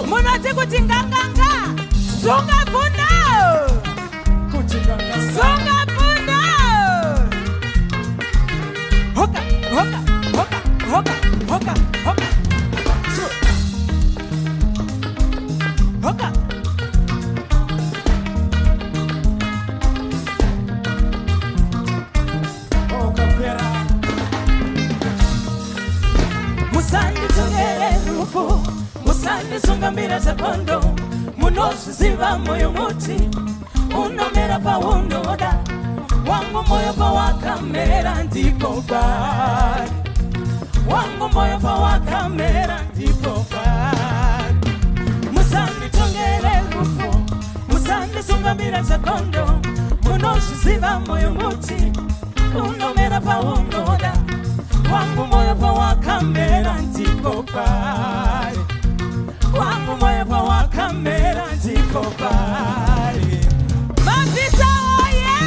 Munati kutinganganga. Sunga punda. Sunga punda. Hoka, hoka, hoka, hoka, hoka, hoka. Hoka. Musandi tungere rufu, musandi sungambira sekondo, munoshi ziva moyo muti, unomera pa unoda, wangu moyo pa wakamera ndipo bari, wangu moyo pa wakamera ndipo bari. Musandi tungere rufu, musandi sungambira sekondo, munoshi ziva moyo muti, unomera pa unoda, wangu moyo pa wakamera ndipo bari, wangu moyo pa wakamera ndipo bari. Mafisa oye!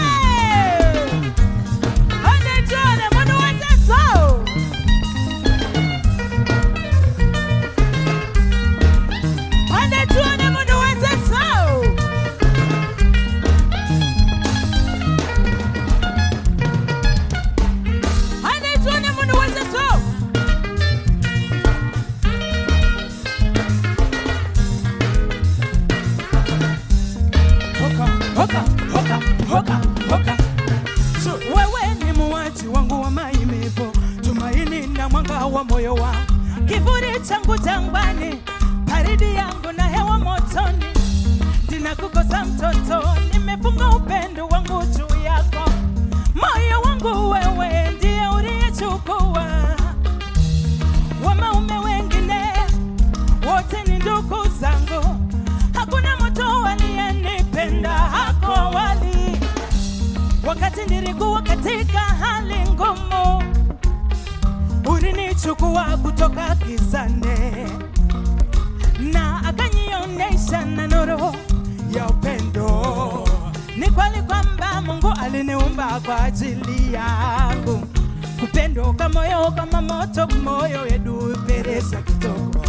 Hande tuone munu wese so! Hande tuone munu wese so! Hande tuone munu wese so! Hoka, hoka, hoka, hoka. Wewe ni muwaji wangu wa maimevo, tumaini na mwanga wa moyo wangu, kivuli changu jangwani, baridi yangu na hewa motoni. Dina kukosa mtoto, nimefunga upendo wangu juu yako. Moyo wangu wewe ndiye uliyechukua. Wanaume wengine wote ni ndugu zangu, hakuna mtu aliyenipenda hapo awali. Wakati nilikuwa katika hali ngumu, ulinichukua kutoka gizani na akanionyesha na nuru ya upendo. Ni kweli kwamba Mungu aliniumba kwa ajili yangu, upendo kama moyo kama moto, moyo yedu pereza kitoko.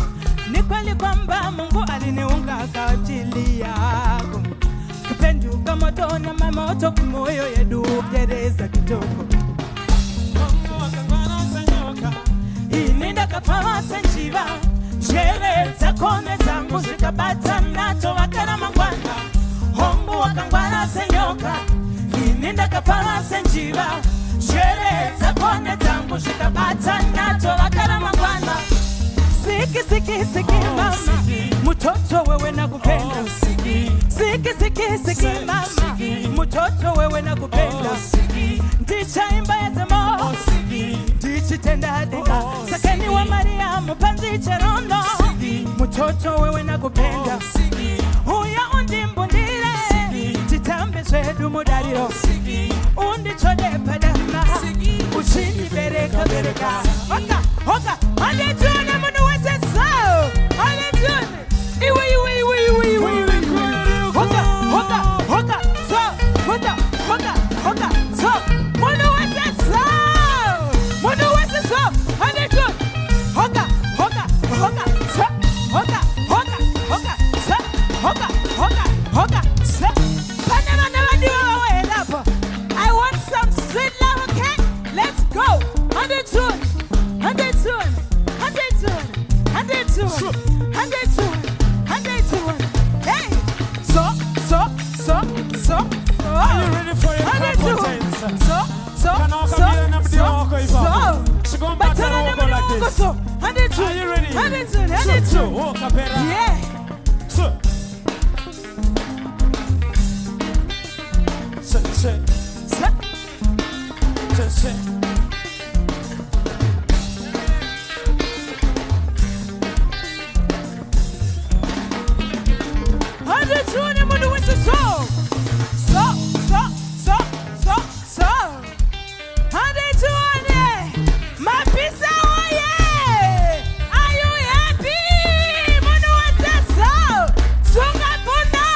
Ni kweli kwamba Mungu aliniunga kwa ajili yangu, upendo kama moto na mamoto, moyo yedu pereza kitoko. Ininda kapawa senjiva, shere zakone zangu zikabata nato wakana mangwanda. Hongu wakangwana senyoka, ininda kapawa senjiva, shere zakone zangu zikabata nato wakana mangwanda. Siki siki siki mama, mutoto wewe nakupenda. Siki siki siki mama, mutoto wewe nakupenda. Ndicha imba ya zemo, ndichi tenda dika, sakeni wa Maria mpanzi cherono. Mutoto wewe nakupenda. Huya undi mbundire, titambe swedu mudariro. Undi chode padama, uchini bereka bereka. Hoka, hoka, hande tuone munu wese sao. Hande tuone. Iwe. Hoka, hoka, hoka, so. Hoka, hoka, hoka, so. Munu wese sao. Munu wese so. Hande tuone. Hoka, hoka, hoka, so. Hoka, hoka, hoka, so. Hoka, hoka, hoka, so. I want some sweet love, okay? Let's go. Hande tuone. Hande tuone. Hande tuone. Hande tuone. Hande tuone. Hande tuone. Hey! So. Are you ready for your competence? But are you ready? Hande tuone. Walk up here. Yeah. So. Hande tuone munu wese so. Hande tuone. Mapisa oye. Are you happy? Munu wese so. Sunga punda.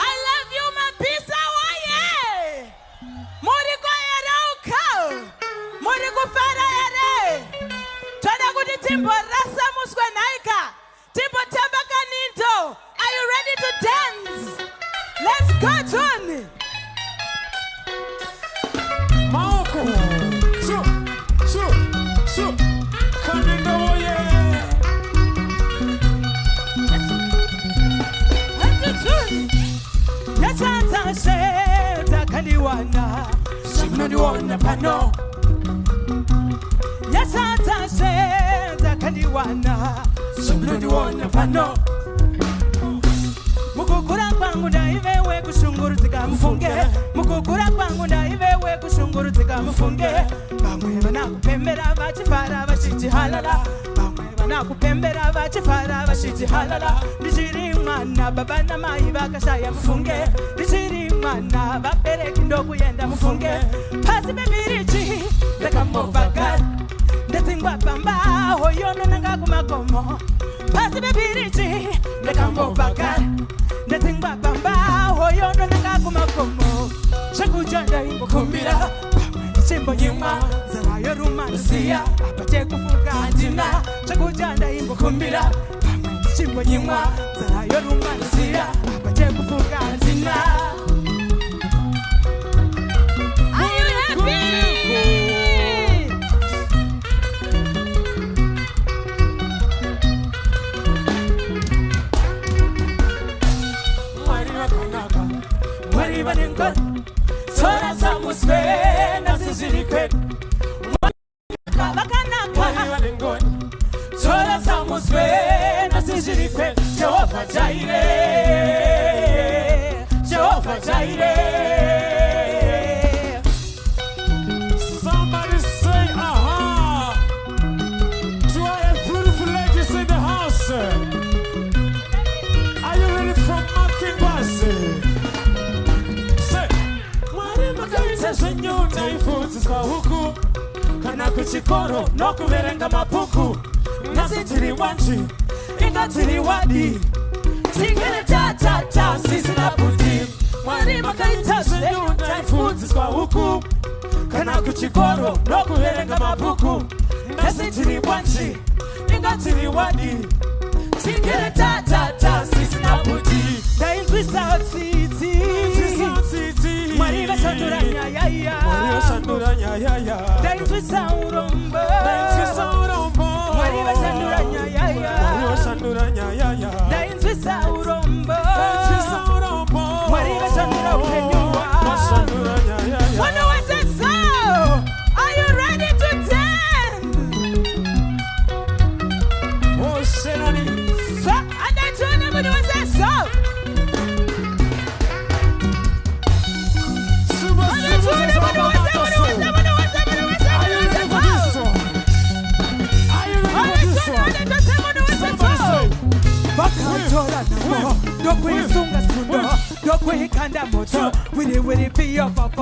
I love you, Mapisa oye. Muri ko yara uka. Muri ko fara yare. Tada kuti Timbo rasa muswe naika. Timbo tamba Kanindo. Are you ready to dance? Let's go, Tony. Marco. So. Kanindo, yeah. Yachata sheta kaliwana. Shimnoniwana pano. Yachata sheta kaliwana. Shimnoniwana pano. Mukukura kwangu na iwewe kushunguru tika mfunge. Mukukura kwangu na iwewe kushunguru tika mfunge. Bamwe banakupembera bachifara bashiti halala. Bamwe banakupembera bachifara bashiti halala. Nijiri mwana baba na mai bakashaya mfunge. Nijiri mwana bapereki ndogo yenda mfunge. Pasi bebirichi leka mobagad. Ndetingwa pamba hoyono nanga kumakomo. Pasi bebirichi leka mobagad. Nothing but bamba, hoyono nanga kumakomo. Shakujanda imbo kumbira, chimbo nyima, zarayo rumansia, apache kufuka antina. Shakujanda imbo kumbira, chimbo nyima, zarayo rumansia, apache kufuka antina. Are you happy? Tora samuswe na sizirikwe. Tora samuswe na sizirikwe. Jehovah Jireh, Jehovah Jireh. Somebody say, aha. Do I have beautiful ladies in the house? Are you ready for Marking Bassy? Senyo naifuzi kwa huku kana kuchikoro no kuverenga mapuku nasitiri wanchi ingatiri wadi tingere ta sisi na puti mwari makaita senyo naifuzi kwa huku kana kuchikoro no kuverenga mapuku nasitiri wanchi ingatiri wadi tingere ta sisi na puti dainzwisa titi Mariba Sanduranya ya. Dainzwi saurombo. Mariba Sanduranya ya. Dainzwi saurombo. Mariba Sanduranya ya. Wanda wase so. Are you ready to dance? Oh, Shenani. So, and I told everybody wase so. Dokwisunga sundo, dokwikanda moto, wiri piyo pop,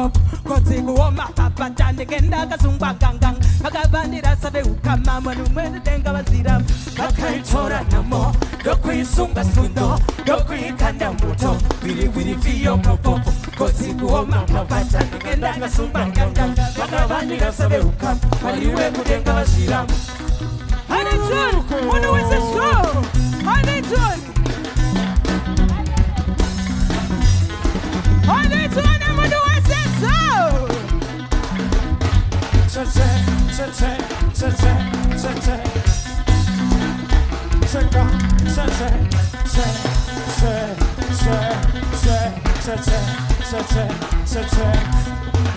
kotigu oma papa chande kenda kasungwa gangang, akabandira sabe ukama manu mwende denga wazira, bakaitora namo, dokwisunga sundo, dokwikanda moto, wiri piyo pop, kotigu oma papa chande kenda kasungwa gangang, akabandira sabe ukama, waliwe kudenga wazira. How they doing? What was the show? How they doing? How they doing? And what was the show?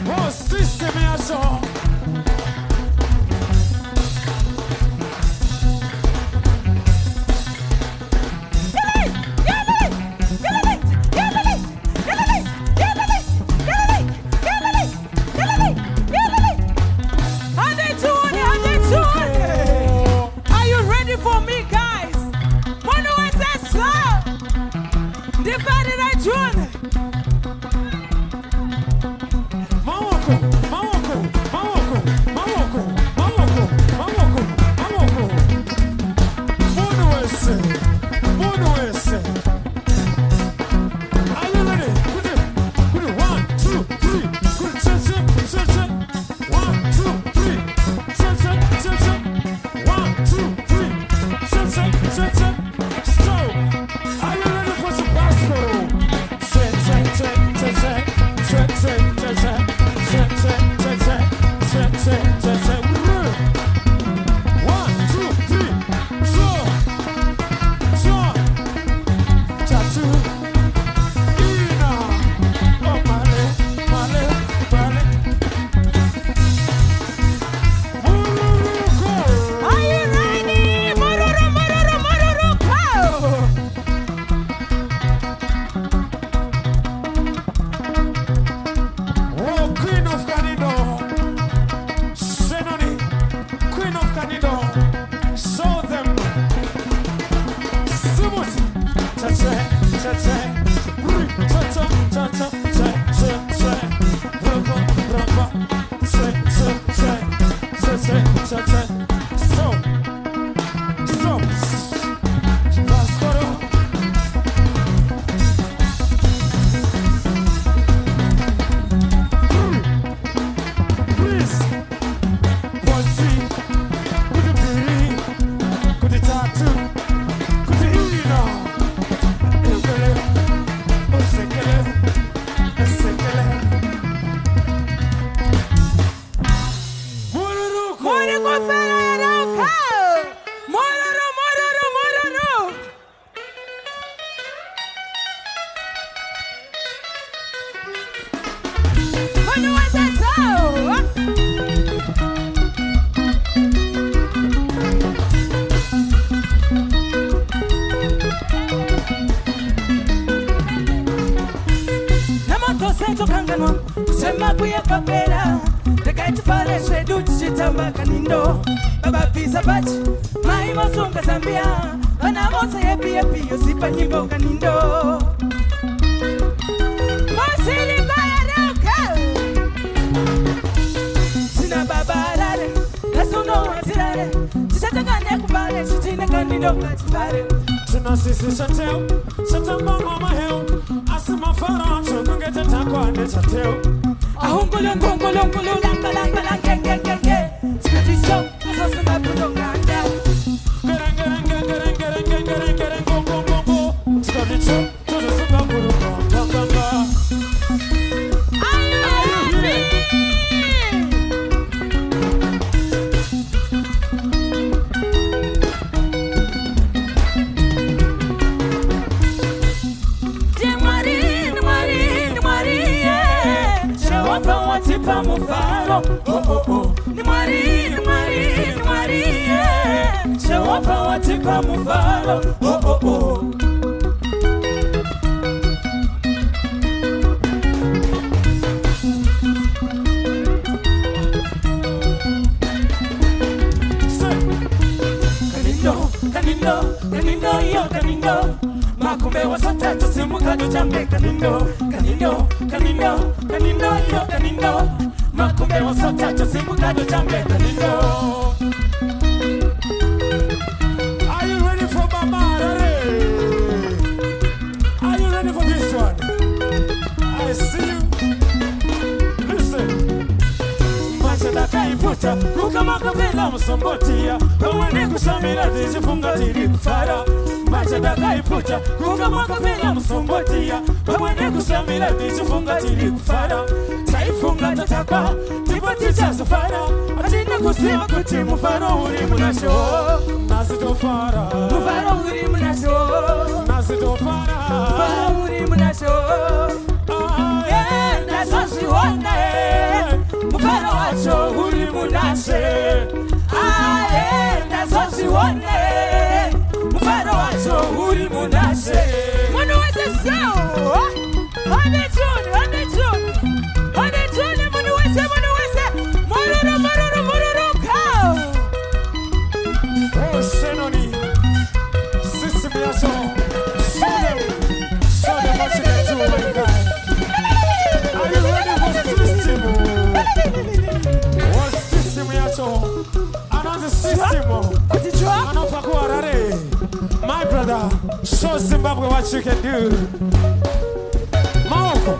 Oh, system is on. Marco. Bamba Kanindo, Baba Pisa Bach, my Masonga Zambia, and I'm also happy, you see Panimbo Kanindo. Masili Bayaraka Sina Babara, that's no what's it. Shataka Nebale, Shitina Kanindo, that's bad. Tuna sisi Shantel, Shantel mama hell. Asima fara, so don't get a taco and it's a tail. Ahungulong, Lamba, Gang. Scotty Show, so some up to Ganda. Getting, go. Scotty Show, to the Sungura. Are you ready? Tipa mufaro, ni Marie, Shawapa watipa mufaro, Kanindo, Makumbe wasata tusimuka jambe Kanindo, Makumbe wasata tusimuka jambe Kanindo. Are you ready for Mama? Are you ready for this one? I see you. Listen. Machada kaiputa, kukamaka vela msombotia. Kawane kushamira dijifunga tiri kufara. Machada kaiputa, kukamaka vela msombotia. Kawane kushamira dijifunga tiri kufara. Taifunga tataka, tipati cha safara. Atina kusima kuti mufaro uri munasho. Nasito fara. Mufaro uri munasho. Nasito fara. Mufaro uri munasho. Yeah, that's what she wanted. Mufaro wacho uri munashe. Yeah, that's what she wanted. Mufaro wacho uri munashe. Mwana wese sao. Hande tune. Mwana wese. Mororo cow. Oh, Shenoni. System yaso. Show them what you can do, my guy. Are you ready for system? What system yaso? Another system. My brother, show Zimbabwe what you can do. Moko.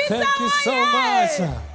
Thank you so much.